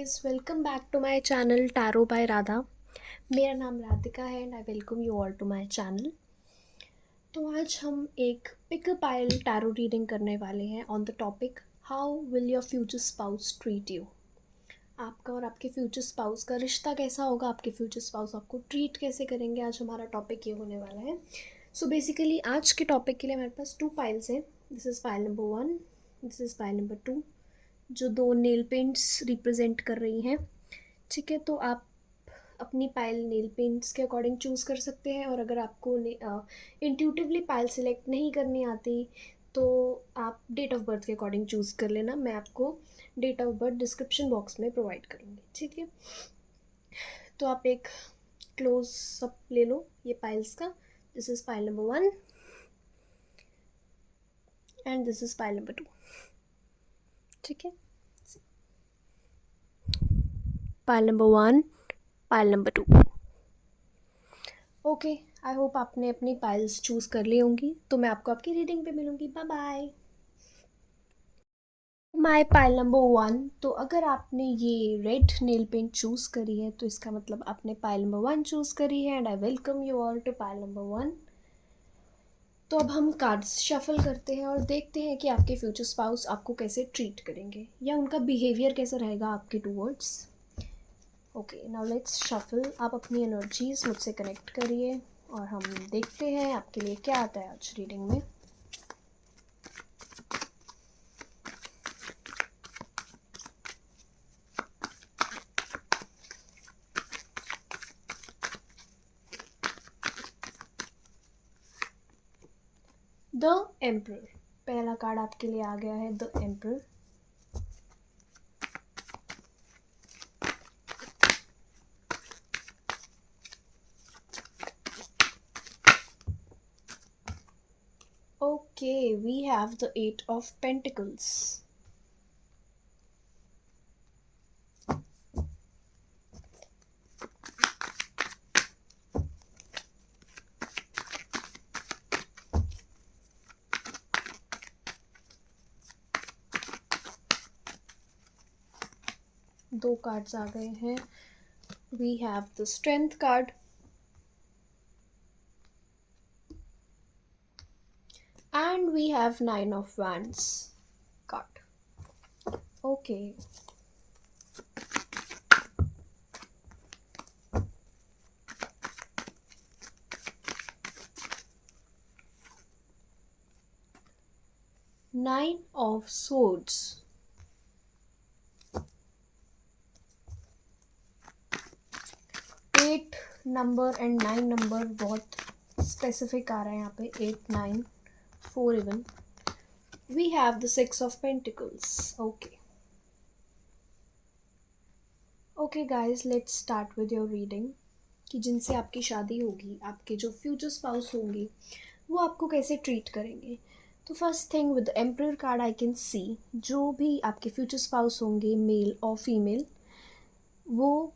Guys, welcome back to my channel tarot by Radha. मेरा नाम राधिका है and I welcome you all to my channel. तो आज हम एक pick a pile tarot reading करने वाले हैं on the topic how will your future spouse treat you. आपका और आपके फ्यूचर स्पाउस का रिश्ता कैसा होगा, आपके फ्यूचर स्पाउस आपको ट्रीट कैसे करेंगे, आज हमारा टॉपिक ये होने वाला है। सो बेसिकली आज के टॉपिक के लिए मेरे पास 2 पाइल्स हैं। This is pile number 1, this is pile number 2, जो 2 नेल पेंट्स रिप्रेजेंट कर रही हैं। ठीक है, तो आप अपनी पाइल नेल पेंट्स के अकॉर्डिंग चूज़ कर सकते हैं, और अगर आपको इंट्यूटिवली पाइल सेलेक्ट नहीं करनी आती तो आप डेट ऑफ बर्थ के अकॉर्डिंग चूज़ कर लेना। मैं आपको date of birth description box में प्रोवाइड करूँगी। ठीक है, तो आप एक क्लोज अप ले लो ये पाइल्स का। This is pile number 1 and this is pile number 2। ठीक है, pile number 1, pile number 2। Okay, I hope आपने अपनी पाइल्स चूज़ कर ली होंगी, तो मैं आपको आपकी रीडिंग पे मिलूँगी। Bye bye. My pile number 1, तो अगर आपने ये रेड नेल पेंट चूज़ करी है तो इसका मतलब आपने पाइल नंबर 1 चूज़ करी है and I welcome you all to pile number 1। तो अब हम कार्ड्स शफल करते हैं और देखते हैं कि आपके फ्यूचर स्पाउस आपको कैसे ट्रीट करेंगे या उनका बिहेवियर कैसा रहेगा आपके towards. Okay, now let's shuffle. आप अपनी एनर्जीज मुझसे कनेक्ट करिए और हम देखते हैं आपके लिए क्या आता है आज रीडिंग में। द एम्परर, पहला कार्ड आपके लिए आ गया है, the emperor. Okay, we have the 8 of Pentacles. दो कार्ड्स आ गए हैं। We have the Strength card and we have 9 of Wands card. Okay. Nine of Swords. 8 number and 9 number बहुत स्पेसिफिक आ रहा है यहाँ पे, 8, 9, 4 even. We have the 6 of Pentacles. Okay. Okay guys, let's start with your reading. कि जिनसे आपकी शादी होगी, आपके जो फ्यूचर स्पाउस होंगे, वो आपको कैसे ट्रीट करेंगे। तो first thing with emperor card I can सी, जो भी आपके फ्यूचर स्पाउस होंगे, मेल और फीमेल, वो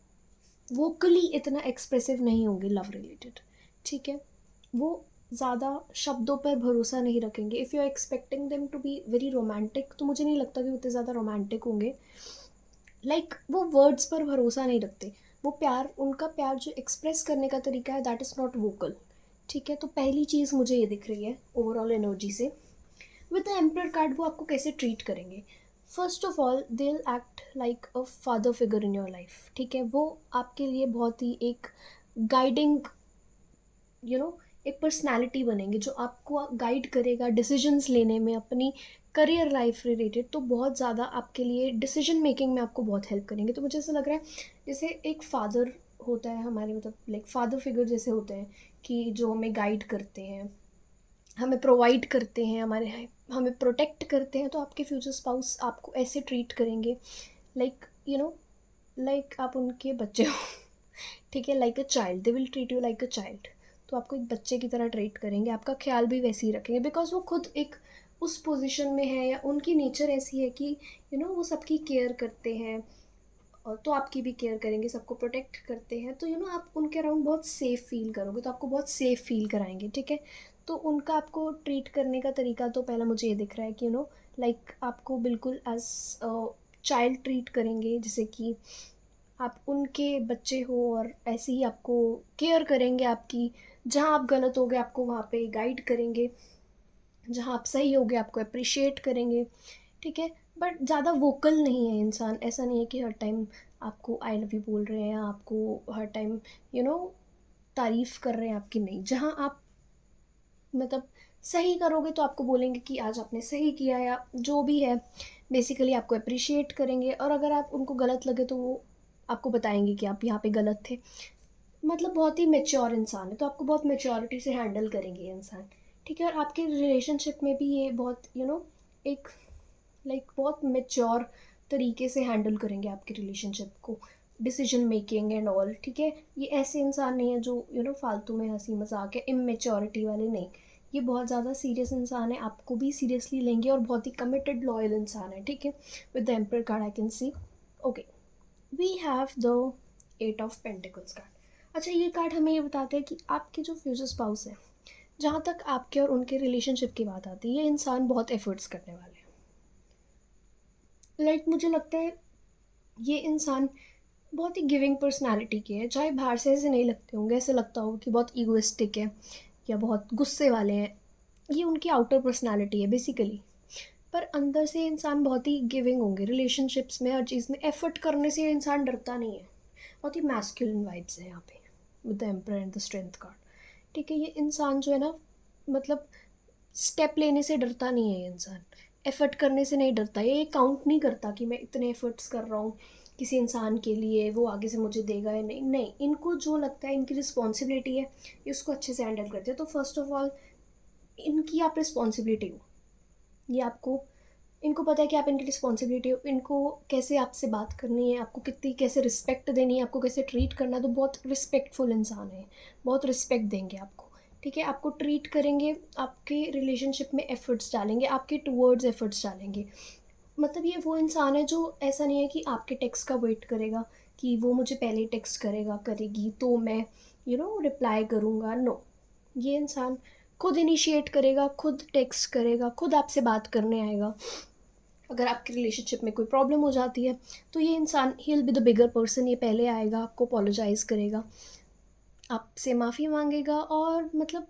वोकली इतना एक्सप्रेसिव नहीं होंगे लव रिलेटेड। ठीक है, वो ज़्यादा शब्दों पर भरोसा नहीं रखेंगे। If you are expecting them to be very romantic, तो मुझे नहीं लगता कि उतने ज़्यादा रोमांटिक होंगे। वो वर्ड्स पर भरोसा नहीं रखते। वो प्यार, उनका प्यार जो एक्सप्रेस करने का तरीका है, दैट इज़ नॉट वोकल। ठीक है, तो पहली चीज़ मुझे ये दिख रही है ओवरऑल एनर्जी से। विद द एम्परर कार्ड वो आपको कैसे ट्रीट करेंगे। First of all they will act like a father figure in your life. ठीक है, वो आपके लिए बहुत ही एक गाइडिंग एक पर्सनैलिटी बनेंगे जो आपको गाइड करेगा डिसीजंस लेने में, अपनी करियर लाइफ रिलेटेड। तो बहुत ज़्यादा आपके लिए डिसीजन मेकिंग में आपको बहुत हेल्प करेंगे। तो मुझे ऐसा लग रहा है जैसे एक फादर होता है हमारे, मतलब लाइक फादर फिगर जैसे होते हैं कि जो हमें गाइड करते हैं, हमें प्रोवाइड करते हैं, हमें प्रोटेक्ट करते हैं। तो आपके फ्यूचर स्पाउस आपको ऐसे ट्रीट करेंगे लाइक लाइक आप उनके बच्चे हो। ठीक है, like a child, they will treat you like a child. तो आपको एक बच्चे की तरह ट्रीट करेंगे, आपका ख्याल भी वैसे ही रखेंगे, बिकॉज वो खुद एक उस पोजीशन में है या उनकी नेचर ऐसी है कि वो सबकी केयर करते हैं, और तो आपकी भी केयर करेंगे, सबको प्रोटेक्ट करते हैं। तो आप उनके अराउंड बहुत सेफ़ फील करोगे, तो आपको बहुत सेफ़ फील कराएंगे। ठीक है, तो उनका आपको ट्रीट करने का तरीका तो पहला मुझे ये दिख रहा है कि लाइक आपको बिल्कुल एज चाइल्ड ट्रीट करेंगे, जैसे कि आप उनके बच्चे हो, और ऐसे ही आपको केयर करेंगे आपकी। जहाँ आप गलत होगे आपको वहाँ पे गाइड करेंगे, जहाँ आप सही होगे आपको अप्रिशिएट करेंगे, ठीक है। बट ज़्यादा वोकल नहीं है इंसान, ऐसा नहीं है कि हर टाइम आपको आई लव यू बोल रहे हैं या आपको हर टाइम यू नो तारीफ़ कर रहे हैं आपकी, नहीं। जहाँ आप मतलब सही करोगे तो आपको बोलेंगे कि आज आपने सही किया, या जो भी है बेसिकली आपको अप्रिशिएट करेंगे। और अगर आप उनको गलत लगे तो वो आपको बताएंगे कि आप यहाँ पे गलत थे। मतलब बहुत ही मेच्योर इंसान है, तो आपको बहुत मेच्योरिटी से हैंडल करेंगे ये इंसान, ठीक है। और आपके रिलेशनशिप में भी ये बहुत एक बहुत मेच्योर तरीके से हैंडल करेंगे आपके रिलेशनशिप को, डिसीजन मेकिंग एंड ऑल, ठीक है। ये ऐसे इंसान नहीं है जो फालतू में हंसी मजाक है, इमेच्योरिटी वाले नहीं। ये बहुत ज़्यादा सीरियस इंसान है, आपको भी सीरियसली लेंगे, और बहुत ही कमिटेड लॉयल इंसान है, ठीक है। With the emperor card I can see. Okay, we have the 8 of pentacles card. अच्छा, ये कार्ड हमें ये बताते हैं कि आपके जो फ्यूचर स्पाउस है, जहाँ तक आपके और उनके रिलेशनशिप की बात आती है, ये इंसान बहुत एफर्ट्स करने वाले हैं। मुझे लगता है ये इंसान बहुत ही गिविंग पर्सनालिटी के हैं, चाहे बाहर से ऐसे नहीं लगते होंगे, ऐसे लगता होगा कि बहुत ईगोइस्टिक है या बहुत गुस्से वाले हैं। ये उनकी आउटर पर्सनालिटी है बेसिकली। पर अंदर से इंसान बहुत ही गिविंग होंगे, रिलेशनशिप्स में हर चीज़ में एफर्ट करने से ये इंसान डरता नहीं है। बहुत ही मैस्कुलिन वाइब्स है यहाँ पे with the emperor and the strength card, ठीक है। ये इंसान जो है ना, मतलब स्टेप लेने से डरता नहीं है ये इंसान, एफ़र्ट करने से नहीं डरता। ये काउंट नहीं करता कि मैं इतने एफ़र्ट्स कर रहा हूँ किसी इंसान के लिए, वो आगे से मुझे देगा या नहीं। नहीं, इनको जो लगता है इनकी रिस्पॉन्सिबिलिटी है, ये उसको अच्छे से हैंडल करते हैं। तो फर्स्ट ऑफ ऑल इनकी आप रिस्पॉन्सिबिलिटी हो, ये आपको, इनको पता है कि आप इनकी रिस्पॉन्सिबिलिटी हो, इनको कैसे आपसे बात करनी है, आपको कितनी कैसे रिस्पेक्ट देनी है, आपको कैसे ट्रीट करना है। तो बहुत रिस्पेक्टफुल इंसान है, बहुत रिस्पेक्ट देंगे आपको, ठीक है। आपको ट्रीट करेंगे, आपके रिलेशनशिप में एफ़र्ट्स डालेंगे, आपके टूवर्ड्स एफ़र्ट्स डालेंगे। मतलब ये वो इंसान है जो ऐसा नहीं है कि आपके टेक्स्ट का वेट करेगा कि वो मुझे पहले टेक्स्ट करेगा करेगी तो मैं रिप्लाई करूँगा। नो, ये इंसान खुद इनिशिएट करेगा, खुद टेक्स्ट करेगा, खुद आपसे बात करने आएगा। अगर आपके रिलेशनशिप में कोई प्रॉब्लम हो जाती है तो ये इंसान he will be the bigger person, ये पहले आएगा, आपको अपोलोजाइज़ करेगा, आपसे माफ़ी मांगेगा, और मतलब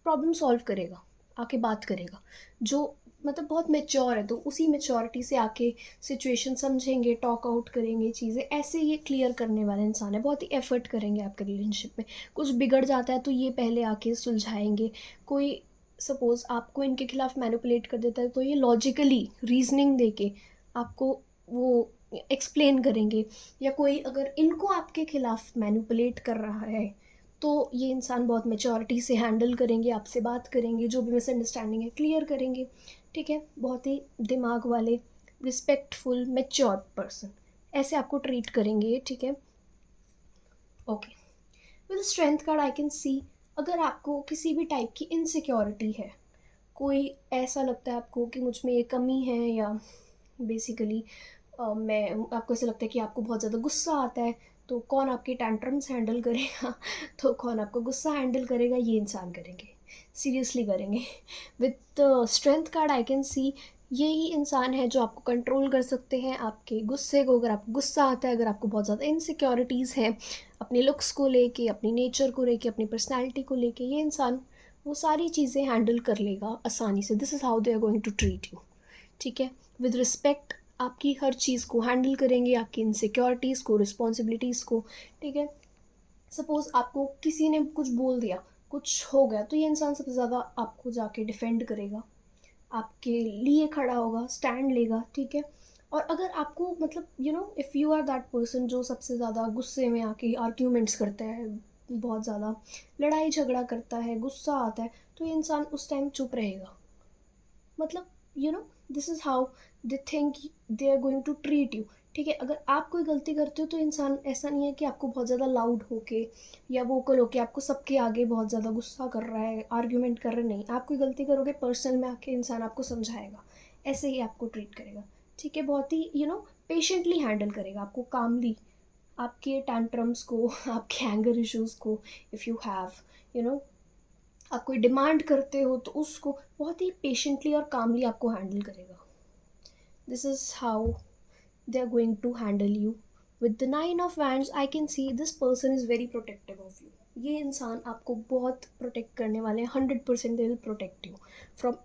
प्रॉब्लम सॉल्व करेगा, आके बात करेगा। जो मतलब बहुत मेच्योर है, तो उसी मेच्योरिटी से आके सिचुएशन समझेंगे, टॉक आउट करेंगे चीज़ें, ऐसे ये क्लियर करने वाले इंसान है। बहुत ही एफर्ट करेंगे आपके रिलेशनशिप में। कुछ बिगड़ जाता है तो ये पहले आके सुलझाएंगे। कोई सपोज़ आपको इनके खिलाफ़ मैनिपुलेट कर देता है तो ये लॉजिकली रीजनिंग दे के आपको वो एक्सप्लेन करेंगे। या कोई अगर इनको आपके खिलाफ़ मैनिपुलेट कर रहा है तो ये इंसान बहुत मेच्योरिटी से हैंडल करेंगे, आपसे बात करेंगे, जो भी मिसअंडरस्टैंडिंग है क्लियर करेंगे, ठीक है। बहुत ही दिमाग वाले, रिस्पेक्टफुल, मेच्योर पर्सन, ऐसे आपको ट्रीट करेंगे, ठीक है। Okay, with strength card I can सी, अगर आपको किसी भी टाइप की इनसिक्योरिटी है, कोई ऐसा लगता है आपको कि मुझ में ये कमी है, या बेसिकली मैं आपको ऐसा लगता है कि आपको बहुत ज़्यादा गुस्सा आता है, तो कौन आपके टैंट्रम्स हैंडल करेगा तो कौन आपको गुस्सा हैंडल करेगा, ये इंसान करेंगे, सीरियसली करेंगे। With strength card I can सी, यही इंसान है जो आपको कंट्रोल कर सकते हैं, आपके गुस्से को। अगर आपको गुस्सा आता है, अगर आपको बहुत ज़्यादा इनसिक्योरिटीज़ हैं अपने लुक्स को लेके, अपनी नेचर को लेके, अपनी पर्सनैलिटी को लेके, ये इंसान वो सारी चीज़ें हैंडल कर लेगा आसानी से। This is how they are going to treat you, ठीक है। विद रिस्पेक्ट आपकी हर चीज़ को हैंडल करेंगे, आपकी इनसिक्योरिटीज़ को, रिस्पॉन्सिबिलिटीज़ को, ठीक है। सपोज़ आपको किसी ने कुछ बोल दिया, कुछ हो गया, तो ये इंसान सबसे ज़्यादा आपको जाके डिफेंड करेगा, आपके लिए खड़ा होगा, स्टैंड लेगा, ठीक है। और अगर आपको मतलब if you are that person जो सबसे ज़्यादा गुस्से में आके आर्ग्यूमेंट्स करता है, बहुत ज़्यादा लड़ाई झगड़ा करता है, गुस्सा आता है, तो ये इंसान उस टाइम चुप रहेगा। मतलब this is how they think they are going to treat you, ठीक है। अगर आप कोई गलती करते हो तो इंसान ऐसा नहीं है कि आपको बहुत ज़्यादा लाउड होके या वोकल होके आपको सबके आगे बहुत ज़्यादा गुस्सा कर रहा है, आर्ग्यूमेंट कर रहा है। नहीं, आप कोई गलती करोगे पर्सनल में आके इंसान आपको समझाएगा, ऐसे ही आपको ट्रीट करेगा, ठीक है। बहुत ही पेशेंटली हैंडल करेगा आपको, कामली, आपके टैंट्रम्स को आपके एंगर इश्यूज़ को, if you have you know आप कोई डिमांड करते हो तो उसको बहुत ही पेशेंटली और कामली आपको हैंडल करेगा। This is how they are going to handle you. With the 9 of Wands I can see this person is very protective of you. ये इंसान आपको बहुत प्रोटेक्ट करने वाले हैं, 100% they will protect you from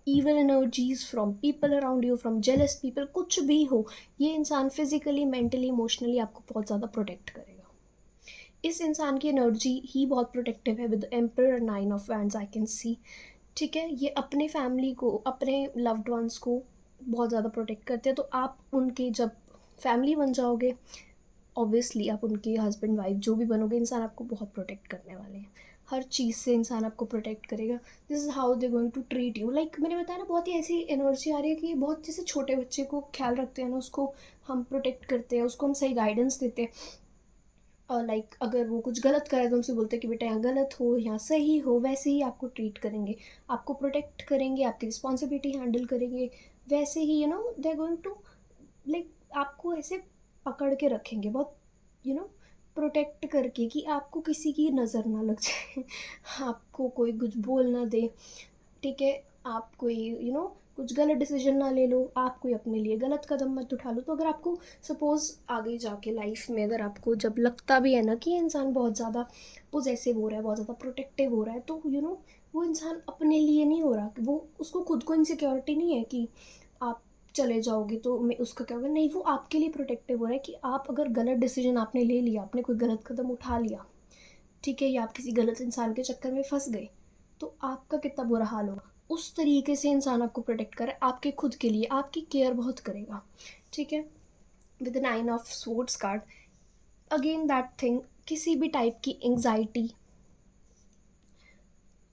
evil energies, from people around you, from jealous people, कुछ भी हो, ये इंसान फिजिकली मेंटली इमोशनली आपको बहुत ज़्यादा प्रोटेक्ट करेगा. इस इंसान की एनर्जी ही बहुत प्रोटेक्टिव है with emperor 9 of Wands I can सी. ठीक है, ये अपने फैमिली को, अपने लव्ड वंस को बहुत ज़्यादा प्रोटेक्ट करते हैं. तो आप उनके जब फैमिली बन जाओगे, ऑब्वियसली आप उनके हस्बैंड वाइफ जो भी बनोगे, इंसान आपको बहुत प्रोटेक्ट करने वाले हैं. हर चीज़ से इंसान आपको प्रोटेक्ट करेगा. This is how they going to treat you. Like मैंने बताया ना, बहुत ही ऐसी एनर्जी आ रही है कि बहुत जैसे छोटे बच्चे को ख्याल रखते हैं ना, उसको हम प्रोटेक्ट करते हैं, उसको हम सही गाइडेंस देते हैं. और लाइक अगर वो कुछ गलत करे तो हमसे बोलते हैं कि बेटा यहाँ गलत हो, यहाँ सही हो, वैसे ही आपको ट्रीट करेंगे, आपको प्रोटेक्ट करेंगे, आपकी रिस्पॉन्सिबिलिटी हैंडल करेंगे. वैसे ही they are going to like आपको ऐसे पकड़ के रखेंगे बहुत, प्रोटेक्ट करके, कि आपको किसी की नज़र ना लग जाए. आपको कोई कुछ बोल ना दे. ठीक है, आप कोई कुछ गलत डिसीजन ना ले लो, आप कोई अपने लिए गलत कदम मत उठा लो. तो अगर आपको सपोज़ आगे जाके लाइफ में अगर आपको जब लगता भी है ना कि इंसान बहुत ज़्यादा पोजेसिव हो रहा है, बहुत ज़्यादा प्रोटेक्टिव हो रहा है, तो वो इंसान अपने लिए नहीं हो रहा, वो उसको खुद को इनसिक्योरिटी नहीं है कि आप चले जाओगे तो मैं उसका क्या होगा. नहीं, वो आपके लिए प्रोटेक्टिव हो रहा है कि आप अगर गलत डिसीजन आपने ले लिया, आपने कोई गलत कदम उठा लिया, ठीक है, या आप किसी गलत इंसान के चक्कर में फंस गए, तो आपका कितना बुरा हाल होगा. उस तरीके से इंसान आपको प्रोटेक्ट करे, आपके खुद के लिए आपकी केयर बहुत करेगा. ठीक है, with 9 of Swords card, again that thing, किसी भी टाइप की एंग्जाइटी,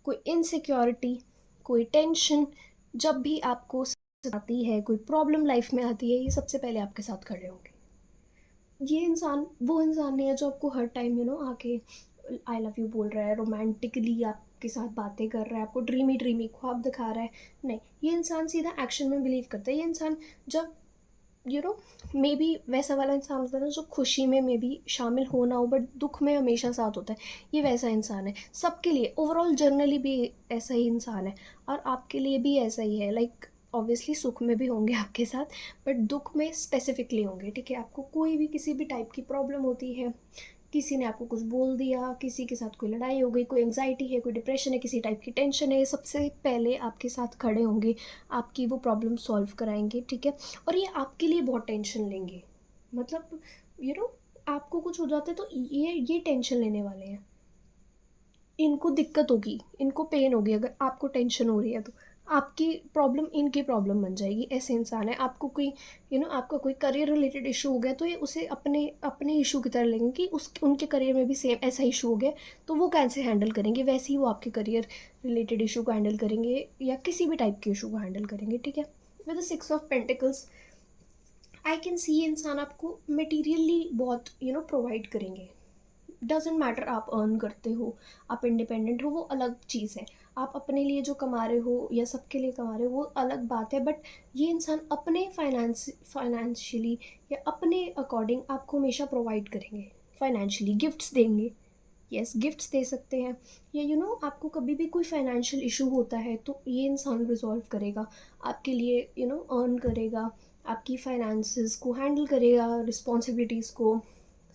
कोई इनसिक्योरिटी, कोई टेंशन, जब भी आपको आती है, कोई प्रॉब्लम लाइफ में आती है, ये सबसे पहले आपके साथ खड़े होंगे. ये इंसान वो इंसान नहीं है जो आपको हर टाइम आके आई लव यू बोल रहा है, रोमांटिकली आपके साथ बातें कर रहा है, आपको ड्रीमी ड्रीमी ख्वाब दिखा रहा है. नहीं, ये इंसान सीधा एक्शन में बिलीव करता है. ये इंसान जब मे बी वैसा वाला इंसान होता है ना जो खुशी में मे बी शामिल हो ना हो, बट दुख में हमेशा साथ होता है. ये वैसा इंसान है सबके लिए, ओवरऑल जर्नली भी ऐसा ही इंसान है, और आपके लिए भी ऐसा ही है. लाइक ऑब्वियसली सुख में भी होंगे आपके साथ, बट दुख में स्पेसिफिकली होंगे. ठीक है, आपको कोई भी किसी भी टाइप की प्रॉब्लम होती है, किसी ने आपको कुछ बोल दिया, किसी के साथ कोई लड़ाई हो गई, कोई एंग्जाइटी है, कोई डिप्रेशन है, किसी टाइप की टेंशन है, सबसे पहले आपके साथ खड़े होंगे, आपकी वो प्रॉब्लम सॉल्व कराएंगे. ठीक है, और ये आपके लिए बहुत टेंशन लेंगे. मतलब आपको कुछ हो जाता है तो ये टेंशन लेने वाले हैं. इनको दिक्कत होगी, इनको पेन होगी, अगर आपको टेंशन हो रही है तो आपकी प्रॉब्लम इनकी प्रॉब्लम बन जाएगी. ऐसे इंसान है. आपको कोई आपका कोई करियर रिलेटेड इशू हो गया तो ये उसे अपने अपने इशू की तरह लेंगे कि उनके करियर में भी सेम ऐसा इशू हो गया, तो वो कैसे हैंडल करेंगे, वैसे ही वो आपके करियर रिलेटेड इशू को हैंडल करेंगे, या किसी भी टाइप के इशू को हैंडल करेंगे. ठीक है, with the 6 of Pentacles I can see इंसान आपको मटेरियली बहुत प्रोवाइड करेंगे. डजेंट मैटर आप अर्न करते हो, आप इंडिपेंडेंट हो, वो अलग चीज़ है. आप अपने लिए जो कमा रहे हो या सबके लिए कमा रहे हो, वो अलग बात है. बट ये इंसान अपने फाइनेंशियली या अपने अकॉर्डिंग आपको हमेशा प्रोवाइड करेंगे. फाइनेंशियली गिफ्ट्स देंगे. यस, गिफ्ट्स दे सकते हैं. या आपको कभी भी कोई फाइनेंशियल इशू होता है तो ये इंसान रिजॉल्व करेगा आपके लिए. अर्न करेगा, आपकी फाइनेंसेस को हैंडल करेगा, रिस्पॉन्सिबिलिटीज़ को.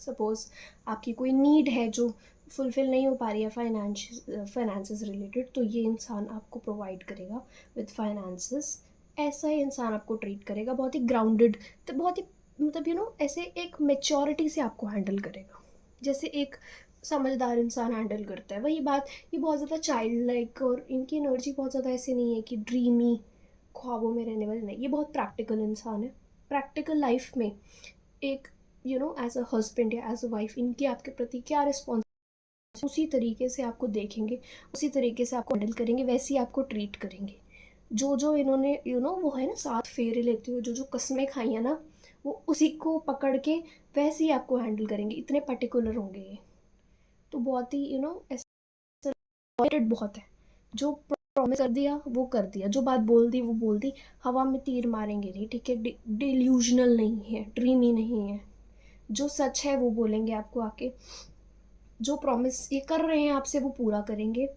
सपोज़ आपकी कोई नीड है जो फुलफ़िल नहीं हो पा रही है फाइनेंसेस रिलेटेड, तो ये इंसान आपको प्रोवाइड करेगा विद फाइनेंसेस. ऐसा ही इंसान आपको ट्रीट करेगा, बहुत ही ग्राउंडेड, तो बहुत ही मतलब ऐसे एक मेच्योरिटी से आपको हैंडल करेगा, जैसे एक समझदार इंसान हैंडल करता है. वही बात, ये बहुत ज़्यादा चाइल्ड लाइक, और इनकी एनर्जी बहुत ज़्यादा ऐसे नहीं है कि ड्रीमी ख्वाबों में रहने वाले. नहीं, ये बहुत प्रैक्टिकल इंसान है. प्रैक्टिकल लाइफ में एक एज अ हस्बैंड या एज अ वाइफ, इनकी आपके प्रति क्या रिस्पॉन्स, उसी तरीके से आपको देखेंगे, उसी तरीके से आपको हैंडल करेंगे, वैसे ही आपको ट्रीट करेंगे. जो जो इन्होंने वो है ना 7 फेरे लेते हुए जो जो कस्में खाई हैं ना, वो उसी को पकड़ के वैसे ही आपको हैंडल करेंगे. इतने पर्टिकुलर होंगे ये. तो बहुत ही ऐसा बहुत है. जो प्रॉमिस कर दिया वो कर दिया, जो बात बोल दी वो बोल दी. हवा में तीर मारेंगे नहीं. ठीक है, डिल्यूजनल नहीं है, ड्रीमी नहीं है. जो सच है वो बोलेंगे आपको आके. जो प्रॉमिस ये कर रहे हैं आपसे वो पूरा करेंगे.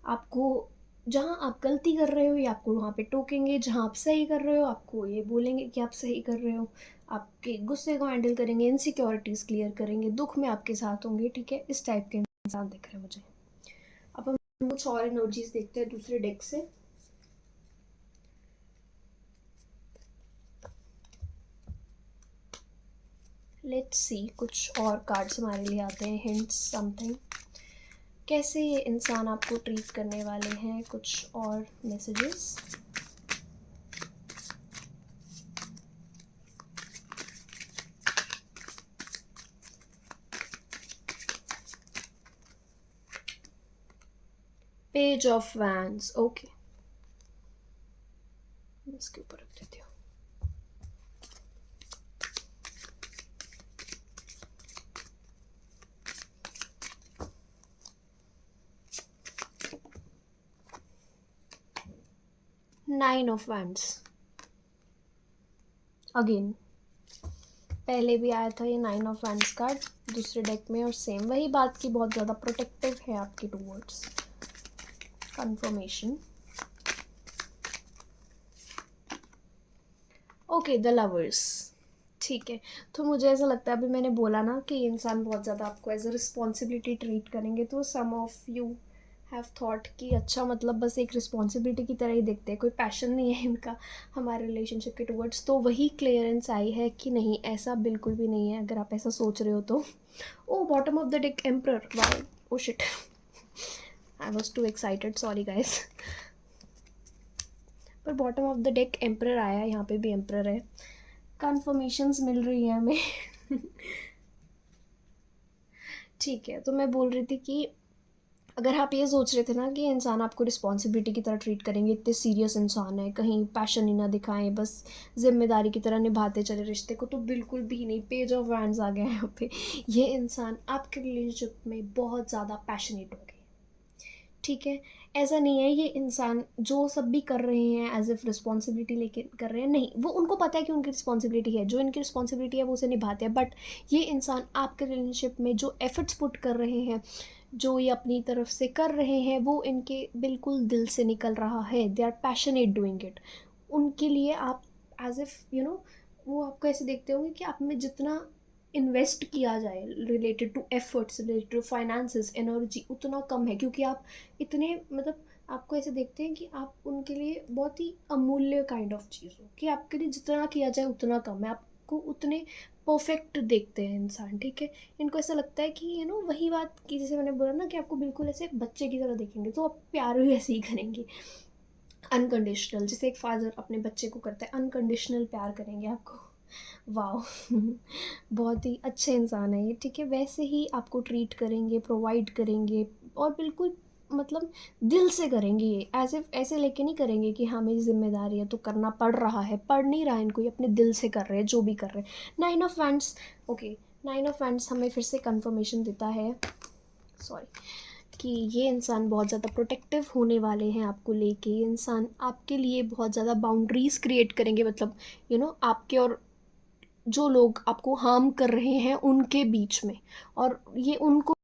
आपको जहाँ आप गलती कर रहे हो ये आपको वहाँ पे टोकेंगे, जहाँ आप सही कर रहे हो आपको ये बोलेंगे कि आप सही कर रहे हो। आपके गुस्से को हैंडल करेंगे, इनसिक्योरिटीज़ क्लियर करेंगे, दुख में आपके साथ होंगे, ठीक है। इस टाइप के इंसान दिख रहे हैं मुझे। अब हम कुछ और एनर्जीज देखते हैं दूसरे डेक से। लेट्स सी कुछ और कार्ड्स हमारे लिए आते हैं, हिंट्स समथिंग। कैसे ये इंसान आपको ट्रीट करने वाले हैं, कुछ और messages. Page of wands, okay, इसके ऊपर रख देती हूँ। नाइन ऑफ वैंड्स अगेन, पहले भी आया था ये नाइन ऑफ वैंड्स कार्ड दूसरे डेक में, और सेम वही बात की बहुत ज़्यादा प्रोटेक्टिव है आपके towards. Confirmation, okay, the lovers, ठीक है। तो मुझे ऐसा लगता है, अभी मैंने बोला ना कि इंसान बहुत ज़्यादा आपको एज अ रिस्पॉन्सिबिलिटी ट्रीट करेंगे, तो सम ऑफ यू हैव थॉट कि अच्छा मतलब बस एक रिस्पॉन्सिबिलिटी की तरह ही देखते हैं, कोई पैशन नहीं है इनका हमारे रिलेशनशिप के टूवर्ड्स। तो वही क्लियरेंस आई है कि नहीं, ऐसा बिल्कुल भी नहीं है, अगर आप ऐसा सोच रहे हो तो। Oh, bottom of the deck emperor, wow, oh shit, I was too excited, sorry guys. पर bottom of the deck emperor आया है, यहाँ पे भी एम्प्रर है। कन्फर्मेशंस मिल रही है हमें। ठीक है, तो मैं बोल रही थी कि अगर आप ये सोच रहे थे ना कि इंसान आपको रिस्पॉन्सिबिलिटी की तरह ट्रीट करेंगे, इतने सीरियस इंसान है, कहीं पैशन ही ना दिखाएं, बस जिम्मेदारी की तरह निभाते चले रिश्ते को, तो बिल्कुल भी नहीं। पेज ऑफ वैंड्स आ गया है यहाँ पे। ये इंसान आपके रिलेशनशिप में बहुत ज़्यादा पैशनेट होंगे, ठीक है। ऐसा नहीं है ये इंसान जो सब भी कर रहे हैं एज इफ रिस्पॉन्सिबिलिटी लेके कर रहे हैं, नहीं, वो उनको पता है कि उनकी रिस्पॉन्सिबिलिटी है, जो इनकी रिस्पॉन्सिबिलिटी है वो उसे निभाते हैं। बट ये इंसान आपके रिलेशनशिप में जो एफर्ट्स पुट कर रहे हैं, जो ये अपनी तरफ से कर रहे हैं, वो इनके बिल्कुल दिल से निकल रहा है। They are passionate doing it. उनके लिए आप एज इफ यू नो, वो आपको ऐसे देखते होंगे कि आप में जितना इन्वेस्ट किया जाए related to efforts, related to finances, energy, उतना कम है, क्योंकि आप इतने मतलब आपको ऐसे देखते हैं कि आप उनके लिए बहुत ही अमूल्य काइंड ऑफ चीज़ हो, कि आपके लिए जितना किया जाए उतना कम है, आपको उतने परफेक्ट देखते हैं इंसान, ठीक है। इनको ऐसा लगता है कि वही बात कि जैसे मैंने बोला ना कि आपको बिल्कुल ऐसे बच्चे की तरह देखेंगे, तो आप प्यार भी ऐसे ही करेंगे, अनकंडीशनल, जैसे एक फादर अपने बच्चे को करता है, अनकंडीशनल प्यार करेंगे आपको। वाह, बहुत ही अच्छे इंसान है ये, ठीक है। वैसे ही आपको ट्रीट करेंगे, प्रोवाइड करेंगे, और बिल्कुल मतलब दिल से करेंगे ये, ऐसे ऐसे लेके नहीं करेंगे कि हाँ मेरी जिम्मेदारी है तो करना पड़ रहा है, पढ़ नहीं रहा है इनको, ये अपने दिल से कर रहे हैं जो भी कर रहे हैं। Nine of wands, okay, nine of wands हमें फिर से कंफर्मेशन देता है, सॉरी, कि ये इंसान बहुत ज़्यादा प्रोटेक्टिव होने वाले हैं आपको लेके। ये इंसान आपके लिए बहुत ज़्यादा बाउंड्रीज़ क्रिएट करेंगे, मतलब आपके और जो लोग आपको हार्म कर रहे हैं उनके बीच में, और ये उनको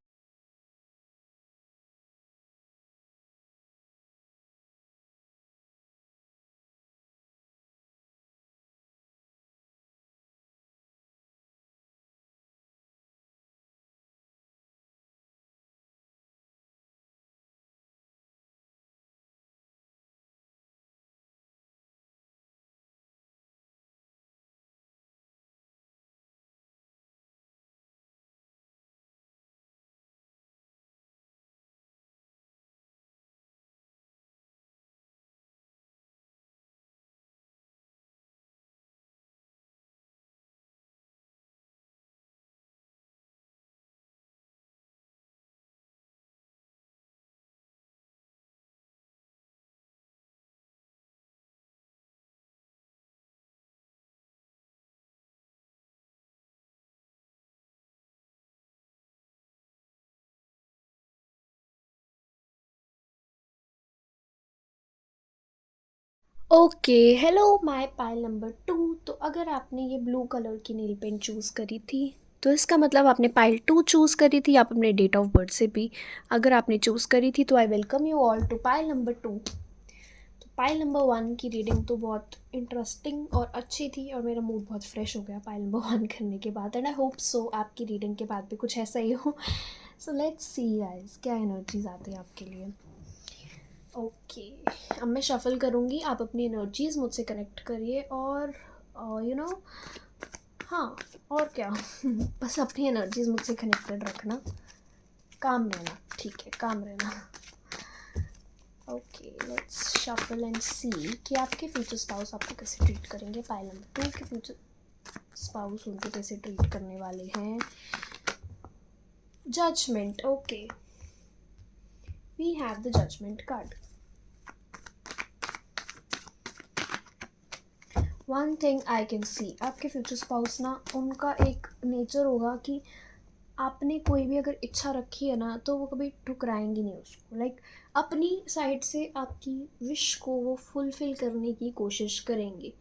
okay, hello my pile number 2। तो अगर आपने ये ब्लू कलर की नील पेंट चूज़ करी थी तो इसका मतलब आपने पाइल 2 चूज़ करी थी, आप अपने डेट ऑफ बर्थ से भी अगर आपने चूज़ करी थी, तो I welcome you all to pile number 2। तो पाइल नंबर 1 की रीडिंग तो बहुत इंटरेस्टिंग और अच्छी थी और मेरा मूड बहुत फ्रेश हो गया पाइल नंबर 1 करने के बाद, एंड आई होप सो आपकी रीडिंग के बाद भी कुछ ऐसा ही हो। सो लेट्स सी गाइस क्या एनर्जीज आती है आपके लिए। ओके, अब मैं शफल करूँगी, आप अपनी एनर्जीज़ मुझसे कनेक्ट करिए और यू नो हाँ, और क्या बस अपनी एनर्जीज मुझसे कनेक्टेड रखना, काम रहना, ठीक है, काम रहना। ओके, लेट्स शफल एंड सी कि आपके फ्यूचर स्पाउस आपको कैसे ट्रीट करेंगे। पाइल नंबर 2 के फ्यूचर स्पाउस उनको कैसे ट्रीट करने वाले हैं। Judgement, okay, we have the judgement card. One thing I can see, आपके फ्यूचर स्पाउस ना, उनका एक नेचर होगा कि आपने कोई भी अगर इच्छा रखी है ना, तो वो कभी ठुकराएंगी नहीं उसको। लाइक अपनी साइड से आपकी विश को वो फुलफ़िल करने की कोशिश करेंगे।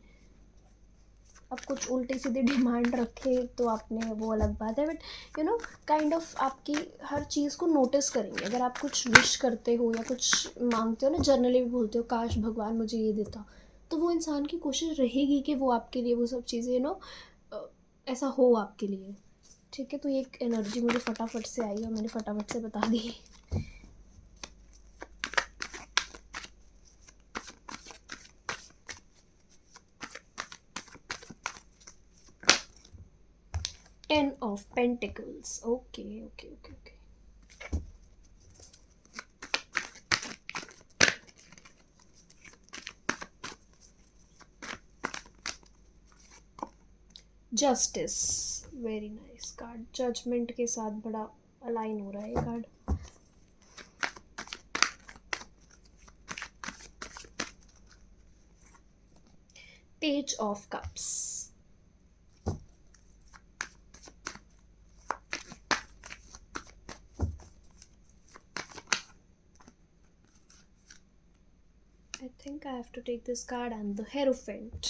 अब कुछ उल्टे सीधे डिमांड रखे तो आपने, वो अलग बात है, but you know kind of आपकी हर चीज़ को नोटिस करेंगे। अगर आप कुछ विश करते हो या कुछ मांगते हो ना, जर्नली भी बोलते हो काश भगवान मुझे ये देता, तो वो इंसान की कोशिश रहेगी कि वो आपके लिए वो सब चीज़ें ऐसा हो आपके लिए। ठीक है, तो ये एक एनर्जी मुझे फटाफट से आई और मैंने फटाफट से बता दी। Ten of pentacles, okay okay okay okay. Justice, very nice card, judgement के साथ बड़ा अलाइन हो रहा है ये card. Page of cups, I think I have to take this card, and the Hierophant.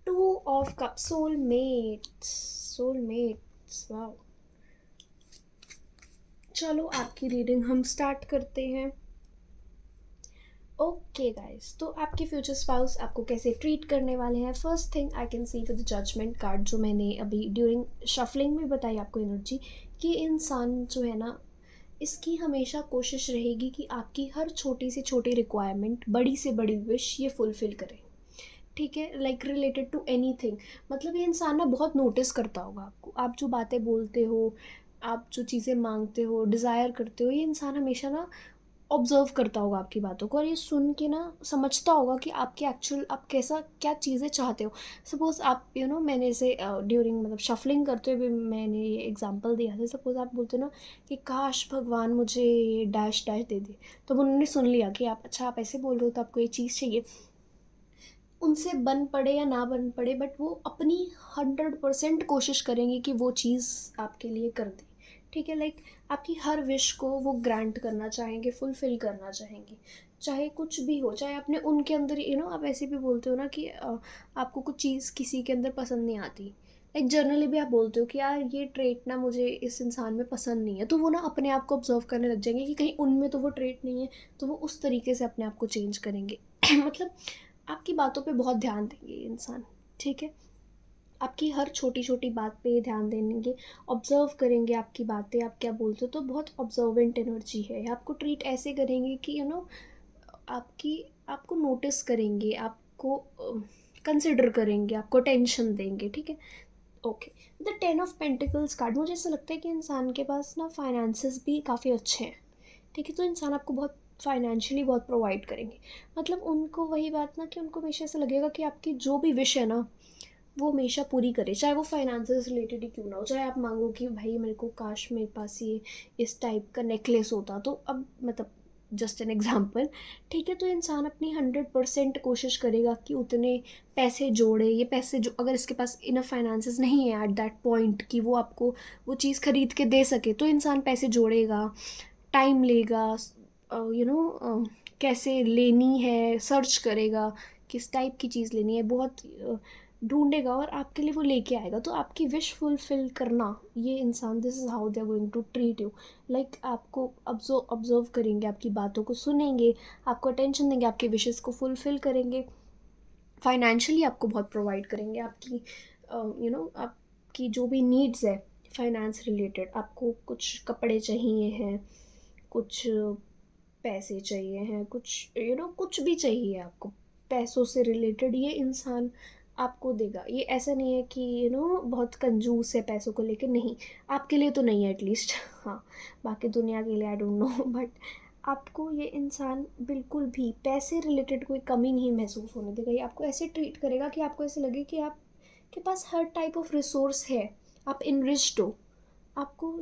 Two of Cups, soulmates, soulmates, wow. चलो आपकी reading हम स्टार्ट करते हैं। ओके गाइस, तो आपके फ्यूचर स्पाउस आपको कैसे ट्रीट करने वाले हैं। First thing I can see with judgement card, जो मैंने अभी ड्यूरिंग शफलिंग में बताई आपको एनर्जी, कि इंसान जो है ना, इसकी हमेशा कोशिश रहेगी कि आपकी हर छोटी से छोटी रिक्वायरमेंट, बड़ी से बड़ी विश ये फुलफ़िल करे। ठीक है, like related to anything. मतलब ये इंसान ना बहुत नोटिस करता होगा आपको, आप जो बातें बोलते हो, आप जो चीज़ें मांगते हो, डिज़ायर करते हो, ये इंसान हमेशा ना ऑब्ज़र्व करता होगा आपकी बातों को, और ये सुन के ना समझता होगा कि आपके एक्चुअल आप कैसा क्या चीज़ें चाहते हो। सपोज़ आप मैंने इसे ड्यूरिंग मतलब शफलिंग करते हुए भी मैंने ये एग्जांपल दिया था। सपोज़ आप बोलते हो ना कि काश भगवान मुझे ये डैश डैश दे दे, तो उन्होंने सुन लिया कि आप अच्छा आप ऐसे बोल रहे हो तो आपको ये चीज़ चाहिए। उनसे बन पड़े या ना बन पड़े, बट वो अपनी 100% कोशिश करेंगे कि वो चीज़ आपके लिए कर दें। ठीक है, लाइक आपकी हर विश को वो ग्रांट करना चाहेंगे, फुलफ़िल करना चाहेंगे, चाहे कुछ भी हो। चाहे आपने उनके अंदर आप ऐसे भी बोलते हो ना कि आपको कुछ चीज़ किसी के अंदर पसंद नहीं आती, लाइक जर्नली भी आप बोलते हो कि यार ये ट्रेट ना मुझे इस इंसान में पसंद नहीं है, तो वो ना अपने आप को ऑब्जर्व करने लग जाएंगे कि कहीं उनमें तो वो ट्रेट नहीं है, तो वो उस तरीके से अपने आप को चेंज करेंगे। मतलब आपकी बातों पे बहुत ध्यान देंगे ये इंसान। ठीक है, आपकी हर छोटी छोटी बात पे ध्यान देंगे, ऑब्ज़र्व करेंगे आपकी बातें, आप क्या बोलते हो। तो बहुत ऑब्जर्वेंट एनर्जी है, आपको ट्रीट ऐसे करेंगे कि आपकी आपको नोटिस करेंगे, आपको कंसिडर करेंगे, आपको टेंशन देंगे। ठीक है, okay. The 10 of pentacles card, मुझे ऐसा लगता है कि इंसान के पास ना फाइनेंसेस भी काफ़ी अच्छे हैं। ठीक है, तो इंसान आपको बहुत फाइनेंशियली बहुत प्रोवाइड करेंगे। मतलब उनको वही बात ना कि उनको हमेशा ऐसा लगेगा कि आपकी जो भी विश है ना, वो हमेशा पूरी करे, चाहे वो फाइनेंसेस रिलेटेड ही क्यों ना हो। चाहे आप मांगो कि भाई मेरे को काश मेरे पास ये इस टाइप का नेकलेस होता, तो अब मतलब जस्ट एन एग्जाम्पल। ठीक है, तो इंसान अपनी 100% कोशिश करेगा कि उतने पैसे जोड़े। ये पैसे जो, अगर इसके पास इनफ फाइनेंसेस नहीं है एट दैट पॉइंट कि वो आपको वो चीज़ ख़रीद के दे सके, तो इंसान पैसे जोड़ेगा, टाइम लेगा, यू नो कैसे लेनी है सर्च करेगा, किस टाइप की चीज़ लेनी है, बहुत ढूंढेगा और आपके लिए वो लेके आएगा। तो आपकी विश फुलफिल करना, ये इंसान, this is how they are going to treat you. Like आपको ऑब्जर्व करेंगे, आपकी बातों को सुनेंगे, आपको अटेंशन देंगे, आपके विशेज़ को फुलफिल करेंगे, फाइनेंशियली आपको बहुत प्रोवाइड करेंगे। आपकी आपकी जो भी नीड्स है फाइनेंस रिलेटेड, आपको कुछ कपड़े चाहिए हैं, कुछ पैसे चाहिए हैं, कुछ कुछ भी चाहिए आपको पैसों से रिलेटेड, ये इंसान आपको देगा। ये ऐसा नहीं है कि बहुत कंजूस है पैसों को लेकर, नहीं, आपके लिए तो नहीं है एटलीस्ट। हाँ, बाकी दुनिया के लिए आई डोंट नो, बट आपको ये इंसान बिल्कुल भी पैसे रिलेटेड कोई कमी नहीं महसूस होने देगा। ये आपको ऐसे ट्रीट करेगा कि आपको ऐसे लगे कि आपके पास हर टाइप ऑफ रिसोर्स है, आप इनरिच्ड हो। आपको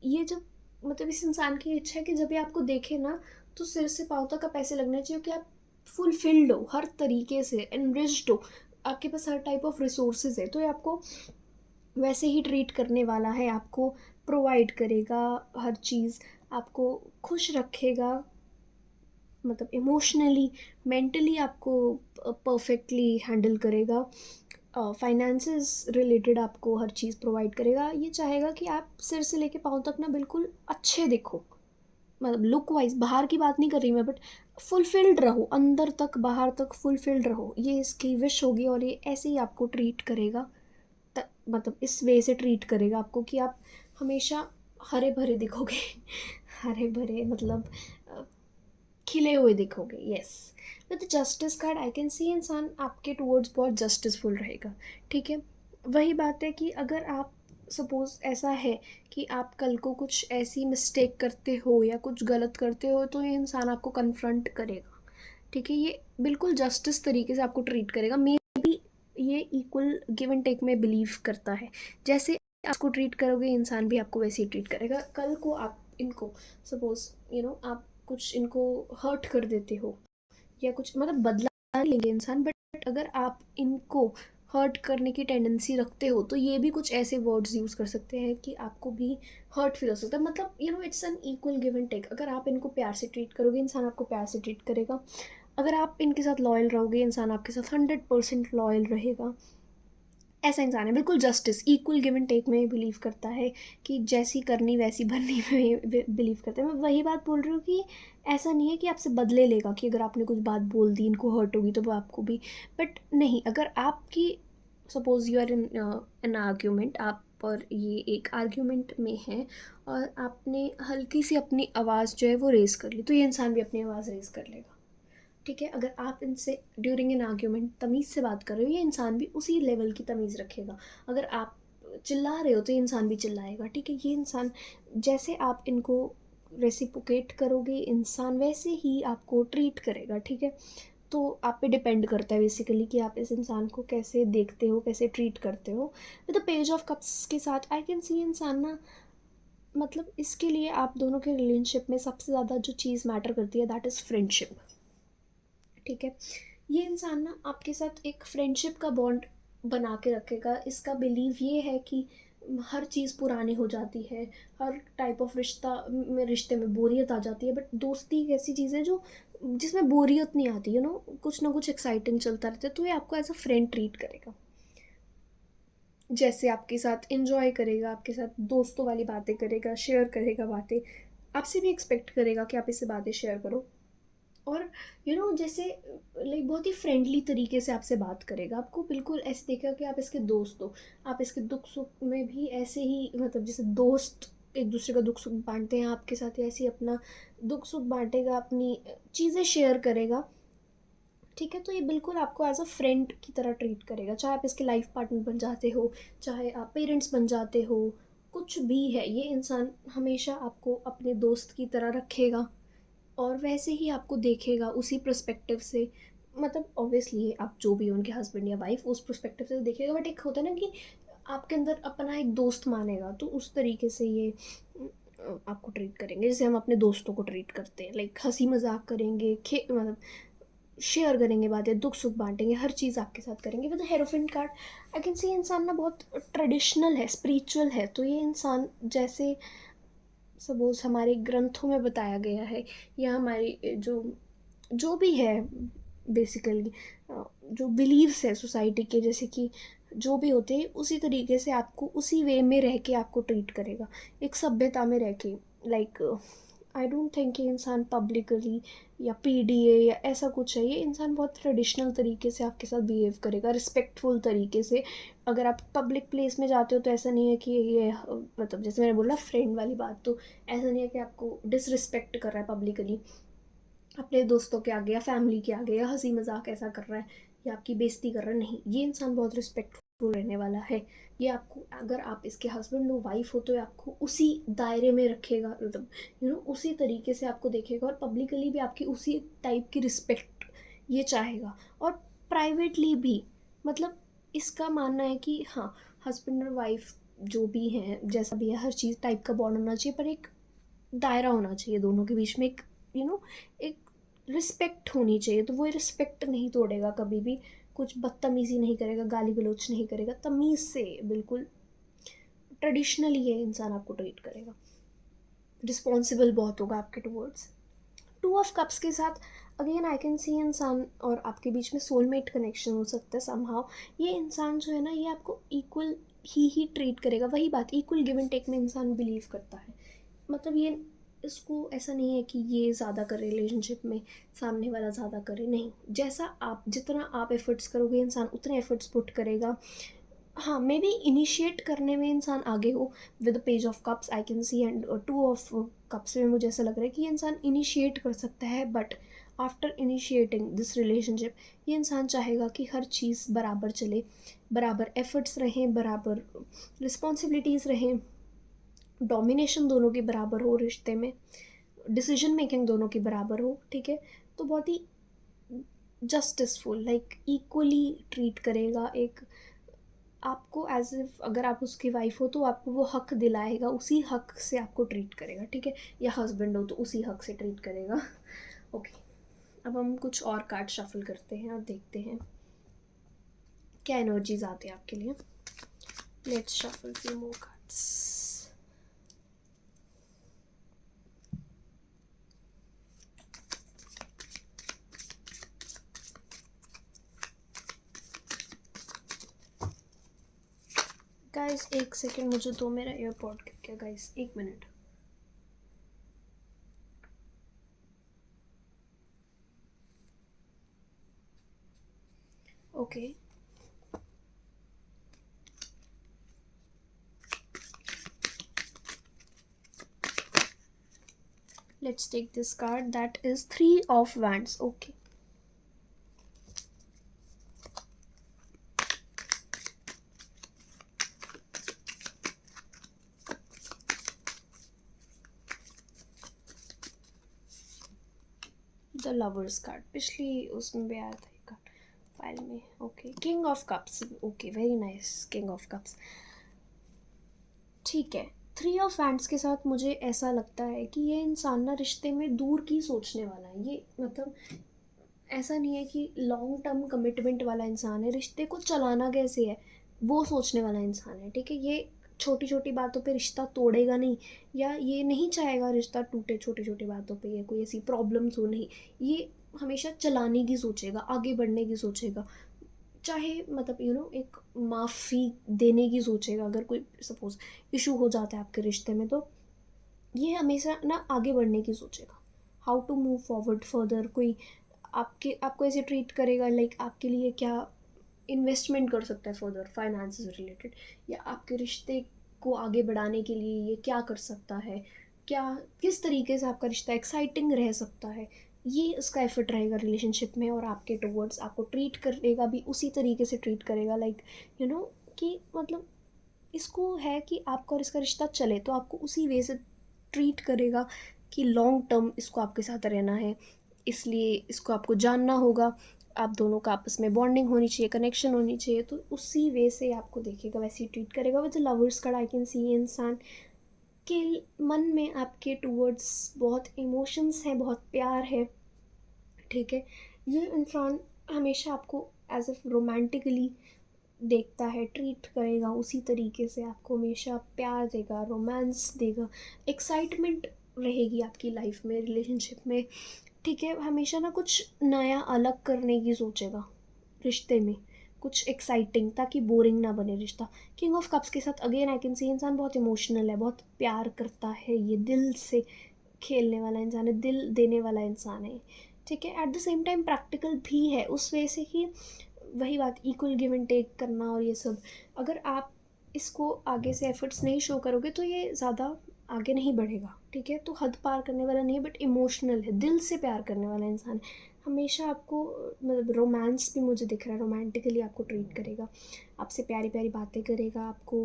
ये जब मतलब इस इंसान की इच्छा है कि जब ये आपको देखे ना, तो सिर से पाँव तक का पैसे लगने चाहिए कि आप फुलफिल्ड हो, हर तरीके से इनरिच्ड हो, आपके पास हर टाइप ऑफ रिसोर्सेज है। तो ये आपको वैसे ही ट्रीट करने वाला है, आपको प्रोवाइड करेगा हर चीज़, आपको खुश रखेगा, मतलब इमोशनली, मेंटली आपको परफेक्टली हैंडल करेगा, फाइनेंसेस रिलेटेड आपको हर चीज़ प्रोवाइड करेगा। ये चाहेगा कि आप सिर से लेके पाँव तक ना बिल्कुल अच्छे दिखो, मतलब लुक वाइज, बाहर की बात नहीं कर रही मैं, बट फुलफिल्ड रहो, अंदर तक बाहर तक फुलफिल्ड रहो, ये इसकी विश होगी। और ये ऐसे ही आपको ट्रीट करेगा, मतलब इस वे से ट्रीट करेगा आपको कि आप हमेशा हरे भरे दिखोगे। हरे भरे मतलब अ, खिले हुए दिखोगे। Yes, with justice card I can see इंसान आपके टूवर्ड्स बहुत जस्टिसफुल रहेगा। ठीक है, वही बात है कि अगर आप सपोज़ ऐसा है कि आप कल को कुछ ऐसी मिस्टेक करते हो या कुछ गलत करते हो, तो ये इंसान आपको कन्फ्रंट करेगा। ठीक है, ये बिल्कुल जस्टिस तरीके से आपको ट्रीट करेगा। मे बी ये इक्वल गिव एंड टेक में बिलीव करता है, जैसे आपको ट्रीट करोगे इंसान भी आपको वैसे ही ट्रीट करेगा। कल को आप इनको सपोज आप कुछ इनको हर्ट कर देते हो या कुछ, मतलब बदला नहीं लेंगे इंसान, बट अगर आप इनको हर्ट करने की टेंडेंसी रखते हो, तो ये भी कुछ ऐसे वर्ड्स यूज़ कर सकते हैं कि आपको भी हर्ट फील हो सकता है। मतलब it's an equal give and take. अगर आप इनको प्यार से ट्रीट करोगे, इंसान आपको प्यार से ट्रीट करेगा। अगर आप इनके साथ लॉयल रहोगे, इंसान आपके साथ 100% लॉयल रहेगा। ऐसा इंसान है, बिल्कुल justice, equal give and take में बिलीव करता है, कि जैसी करनी वैसी भरनी में बिलीव करता है। मैं वही बात बोल रही हूँ कि ऐसा नहीं है कि आपसे बदले लेगा, कि अगर आपने कुछ बात बोल दी, इनको हर्ट होगी, तो वो आपको भी। बट नहीं, अगर आपकी suppose you are in an argument, आप और ये एक आर्ग्यूमेंट में हैं, और आपने हल्की सी अपनी आवाज़ जो है वो रेज़ कर ली, तो ये इंसान भी अपनी आवाज़ रेज़ कर लेगा। ठीक है, अगर आप इनसे ड्यूरिंग एन आर्ग्यूमेंट तमीज़ से बात कर रहे हो, ये इंसान भी उसी लेवल की तमीज़ रखेगा। अगर आप चिल्ला रहे हो, तो ये इंसान भी चिल्लाएगा। ठीक है, ये इंसान, जैसे आप इनको रेसिप्रोकेट करोगे, इंसान वैसे ही आपको ट्रीट करेगा। ठीक है, तो आप पे डिपेंड करता है बेसिकली कि आप इस इंसान को कैसे देखते हो, कैसे ट्रीट करते हो। With the page of cups के साथ आई कैन सी इंसान ना, मतलब इसके लिए आप दोनों के रिलेशनशिप में सबसे ज़्यादा जो चीज़ मैटर करती है, दैट इज़ फ्रेंडशिप। ठीक है, ये इंसान ना आपके साथ एक फ्रेंडशिप का बॉन्ड बना के रखेगा। इसका बिलीव ये है कि हर चीज़ पुरानी हो जाती है, हर टाइप ऑफ रिश्ते में बोरियत आ जाती है, बट दोस्ती एक ऐसी चीज़ है जो जिसमें बोरियत नहीं आती। कुछ ना कुछ एक्साइटिंग चलता रहता है। तो ये आपको एज अ फ्रेंड ट्रीट करेगा, जैसे आपके साथ इंजॉय करेगा, आपके साथ दोस्तों वाली बातें करेगा, शेयर करेगा बातें, आपसे भी एक्सपेक्ट करेगा कि आप इससे बातें शेयर करो। और जैसे लाइक बहुत ही फ्रेंडली तरीके से आपसे बात करेगा, आपको बिल्कुल ऐसे देखेगा कि आप इसके दोस्त हो। आप इसके दुख सुख में भी ऐसे ही, मतलब जैसे दोस्त एक दूसरे का दुख सुख बांटते हैं, आपके साथ ही ऐसे ही अपना दुख सुख बांटेगा, अपनी चीज़ें शेयर करेगा। ठीक है, तो ये बिल्कुल आपको एज अ फ्रेंड की तरह ट्रीट करेगा, चाहे आप इसके लाइफ पार्टनर बन जाते हो, चाहे आप पेरेंट्स बन जाते हो, कुछ भी है, ये इंसान हमेशा आपको अपने दोस्त की तरह रखेगा, और वैसे ही आपको देखेगा उसी पर्सपेक्टिव से। मतलब ऑब्वियसली आप जो भी हो, उनके हस्बैंड या वाइफ, उस पर्सपेक्टिव से देखेगा, बट एक होता है ना कि आपके अंदर अपना एक दोस्त मानेगा, तो उस तरीके से ये आपको ट्रीट करेंगे जैसे हम अपने दोस्तों को ट्रीट करते हैं। लाइक हंसी मजाक करेंगे, मतलब शेयर करेंगे बातें, दुख सुख बांटेंगे, हर चीज़ आपके साथ करेंगे। With hierophant card I can see इंसान ना बहुत ट्रेडिशनल है, स्पिरिचुअल है। तो ये इंसान जैसे सपोज़ हमारे ग्रंथों में बताया गया है, या हमारी जो जो भी है बेसिकली, जो बिलीव्स है सोसाइटी के, जैसे कि जो भी होते हैं उसी तरीके से आपको उसी वे में रह के आपको ट्रीट करेगा, एक सभ्यता में रह के। लाइक आई डोंट थिंक कि इंसान पब्लिकली या पीडीए या ऐसा कुछ है, ये इंसान बहुत ट्रेडिशनल तरीके से आपके साथ बिहेव करेगा, रिस्पेक्टफुल तरीके से। अगर आप पब्लिक प्लेस में जाते हो तो ऐसा नहीं है कि ये मतलब जैसे मैंने बोला फ्रेंड वाली बात, तो ऐसा नहीं है कि आपको डिसरिस्पेक्ट कर रहा है पब्लिकली अपने दोस्तों के आगे या फैमिली के आगे, या हंसी मजाक ऐसा कर रहा है या आपकी बेइज्जती कर रहा है, नहीं, ये इंसान बहुत रिस्पेक्टफुल रहने वाला है। ये आपको, अगर आप इसके हस्बैंड हो वाइफ हो, तो ये आपको उसी दायरे में रखेगा, मतलब उसी तरीके से आपको देखेगा, और पब्लिकली भी आपकी उसी टाइप की रिस्पेक्ट ये चाहेगा, और प्राइवेटली भी। मतलब इसका मानना है कि हाँ, हस्बैंड और वाइफ जो भी हैं, जैसा भी है, हर चीज़ टाइप का बॉन्ड होना चाहिए, पर एक दायरा होना चाहिए दोनों के बीच में, एक एक रिस्पेक्ट होनी चाहिए। तो वो रिस्पेक्ट नहीं तोड़ेगा कभी भी, कुछ बदतमीज़ी नहीं करेगा, गाली गलौज नहीं करेगा, तमीज़ से बिल्कुल ट्रेडिशनली ये इंसान आपको ट्रीट करेगा, रिस्पॉन्सिबल बहुत होगा आपके टूवर्ड्स। टू ऑफ कप्स के साथ अगेन आई कैन सी इंसान और आपके बीच में सोलमेट कनेक्शन हो सकता है समहाउ। ये इंसान जो है ना, ये आपको इक्वल ही ट्रीट करेगा, वही बात, इक्वल गिव एंड टेक में इंसान बिलीव करता है। मतलब ये, इसको ऐसा नहीं है कि ये ज़्यादा करे रिलेशनशिप में, सामने वाला ज़्यादा करे, नहीं, जैसा आप, जितना आप एफर्ट्स करोगे इंसान उतने एफर्ट्स पुट करेगा। हाँ, मे बी इनिशिएट करने में इंसान आगे हो with the page of cups I can C, and two of cups में मुझे ऐसा लग रहा है कि ये इंसान इनिशिएट कर सकता है, but after initiating this relationship ये इंसान चाहेगा कि हर चीज़ बराबर चले, बराबर एफर्ट्स रहें, बराबर रिस्पॉन्सिबिलिटीज़ रहें, डोमिनेशन दोनों की बराबर हो रिश्ते में, डिसीजन मेकिंग दोनों की बराबर हो, ठीक है। तो बहुत ही जस्टिसफुल, लाइक इक्वली ट्रीट करेगा, एक आपको एज इफ अगर आप उसकी वाइफ हो तो आपको वो हक दिलाएगा, उसी हक से आपको ट्रीट करेगा, ठीक है, या हस्बैंड हो तो उसी हक से ट्रीट करेगा। ओके, अब हम कुछ और कार्ड शफल करते हैं और देखते हैं क्या एनर्जीज आते हैं आपके लिए। Let's shuffle few more cards. Guys एक सेकेंड, मुझे दो, मेरा एयरपॉड गिर गया गाइस, एक minute. Okay, let's take this card, that is Three of Wands. Okay, the lovers card पिछली उसमें भी आया था ये कार्ड फाइल में। Okay, king of cups. Okay, very nice, king of cups, ठीक है। थ्री ऑफ वैंड्स के साथ मुझे ऐसा लगता है कि ये इंसान ना रिश्ते में दूर की सोचने वाला है। ये मतलब ऐसा नहीं है कि लॉन्ग टर्म कमिटमेंट वाला इंसान है, रिश्ते को चलाना कैसे है वो सोचने वाला इंसान है, ठीक है। ये छोटी छोटी बातों पे रिश्ता तोड़ेगा नहीं, या ये नहीं चाहेगा रिश्ता टूटे छोटी छोटी बातों पे, या कोई ऐसी प्रॉब्लम्स हो, नहीं, ये हमेशा चलाने की सोचेगा, आगे बढ़ने की सोचेगा, चाहे मतलब एक माफ़ी देने की सोचेगा अगर कोई सपोज़ इशू हो जाता है आपके रिश्ते में, तो ये हमेशा ना आगे बढ़ने की सोचेगा, how to move forward further. कोई आपको ऐसे ट्रीट करेगा लाइक आपके लिए क्या इन्वेस्टमेंट कर सकता है फर्दर, फाइनेंस से रिलेटेड, या आपके रिश्ते को आगे बढ़ाने के लिए ये क्या कर सकता है, क्या किस तरीके से आपका रिश्ता एक्साइटिंग रह सकता है, ये उसका एफर्ट रहेगा रिलेशनशिप में। और आपके टूवर्ड्स आपको ट्रीट करेगा भी उसी तरीके से ट्रीट करेगा, लाइक कि मतलब इसको है कि आपका और इसका रिश्ता चले, तो आपको उसी वे से ट्रीट करेगा कि लॉन्ग टर्म इसको आपके साथ रहना है, इसलिए इसको आपको जानना होगा, आप दोनों का आपस में बॉन्डिंग होनी चाहिए, कनेक्शन होनी चाहिए, तो उसी वे से आपको देखेगा, वैसे ही ट्रीट करेगा। With lovers card I can see इंसान के मन में आपके टूवर्ड्स बहुत इमोशंस हैं, बहुत प्यार है, ठीक है। ये इंसान हमेशा आपको एज ए रोमांटिकली देखता है ट्रीट करेगा उसी तरीके से, आपको हमेशा प्यार देगा, रोमांस देगा, एक्साइटमेंट रहेगी आपकी लाइफ में, रिलेशनशिप में। ठीक है, हमेशा ना कुछ नया अलग करने की सोचेगा रिश्ते में, कुछ एक्साइटिंग, ताकि बोरिंग ना बने रिश्ता। किंग ऑफ कप्स के साथ अगेन आई कैन सी इंसान बहुत इमोशनल है, बहुत प्यार करता है, ये दिल से खेलने वाला इंसान है, दिल देने वाला इंसान है। ठीक है, at the same time practical भी है उस वजह से कि वही बात, इक्वल गिव एंड टेक करना और ये सब। अगर आप इसको आगे से एफर्ट्स नहीं शो करोगे तो ये ज़्यादा आगे नहीं बढ़ेगा। ठीक है, तो हद पार करने वाला नहीं है, बट इमोशनल है, दिल से प्यार करने वाला इंसान है। हमेशा आपको मतलब रोमांस भी मुझे दिख रहा है, रोमांटिकली आपको ट्रीट करेगा, आपसे प्यारी प्यारी बातें करेगा, आपको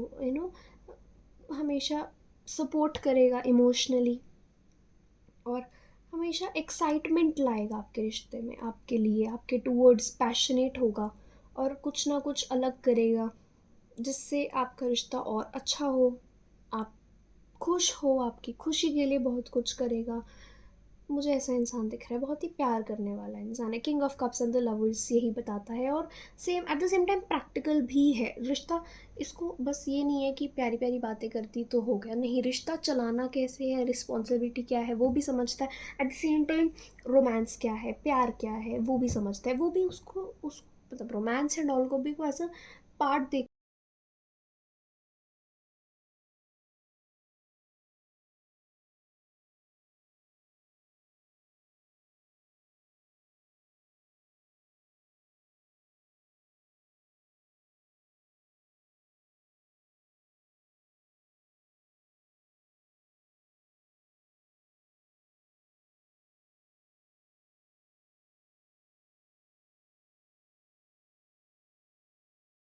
हमेशा सपोर्ट करेगा इमोशनली, और हमेशा एक्साइटमेंट लाएगा आपके रिश्ते में, आपके लिए, आपके टूवर्ड्स पैशनेट होगा, और कुछ ना कुछ अलग करेगा जिससे आपका रिश्ता और अच्छा हो, आप खुश हो, आपकी खुशी के लिए बहुत कुछ करेगा। मुझे ऐसा इंसान दिख रहा है, बहुत ही प्यार करने वाला इंसान है। King of cups and the lovers यही बताता है, और same at the same time practical भी है रिश्ता। इसको बस ये नहीं है कि प्यारी प्यारी बातें करती तो हो गया, नहीं, रिश्ता चलाना कैसे है, रिस्पॉन्सिबिलिटी क्या है वो भी समझता है। At the same time romance क्या है, प्यार क्या है वो भी समझता है, वो भी उसको उस मतलब रोमांस एंड ऑल को भी वो एज अ पार्ट देख